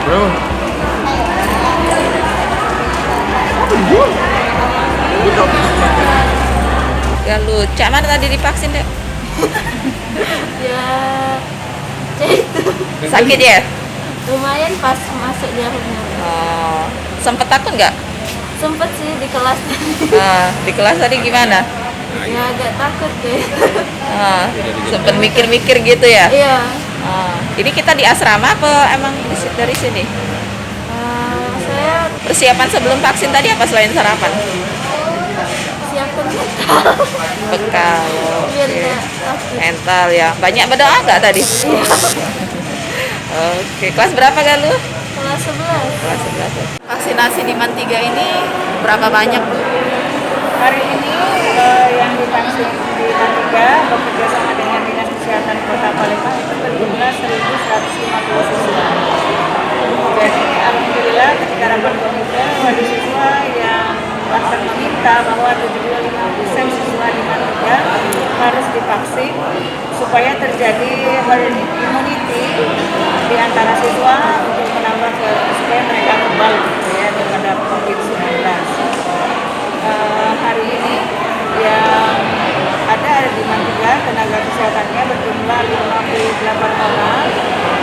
Bro. Galuh, Cak mana tadi divaksin dek? Ya, itu Sakit ya? lumayan pas masuk jarumnya. Oh, sempet takut nggak? Sempet sih di kelas. Di kelas tadi gimana? Ya agak takut deh. Sempet mikir-mikir gitu ya? Iya. Ini kita di asrama apa emang dari sini? Saya Persiapan sebelum vaksin tadi apa selain sarapan? siapkan mental Bekal. biar Oke. nggak takut. Mental ya. Banyak berdoa nggak tadi? Iya. Oke, kelas berapa Galuh? Kelas 11. Kelas 11. Vaksinasi di Mantiga ini berapa banyak, Bu? Hari ini yang divaksin di Mantiga bekerja sama dengan Dinas Kesehatan Kota Palembang itu berjumlah 1.150 siswa. Jadi alhamdulillah ketika rapat komite wali siswa yang bahkan meminta bahwa 75% siswa di Mantiga harus divaksin supaya terjadi herd immunity di antara siswa untuk menambah supaya mereka kebal gitu ya terhadap COVID-19. Hari ini yang ada di Mantiga tenaga kesehatannya berjumlah 58 orang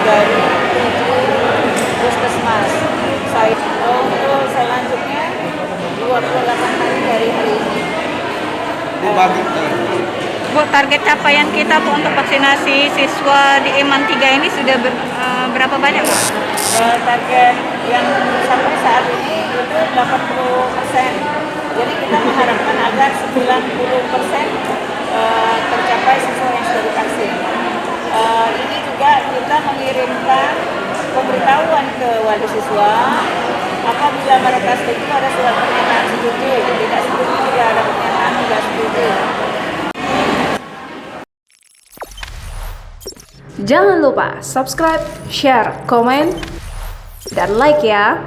dari 7 puskesmas. Untuk selanjutnya 28 hari dari hari ini. Bu, target capaian kita Bu untuk vaksinasi siswa di Iman 3 ini sudah berapa banyak Bu? Target yang sampai saat ini itu 80%. Jadi kita mengharapkan agar 90% tercapai siswa yang sudah divaksin. Ini juga kita mengirimkan pemberitahuan ke wali siswa apabila mereka setuju ada surat pernyataan setuju, tidak setuju juga ada pernyataan tidak setuju. Jangan lupa subscribe, share, komen, dan like ya.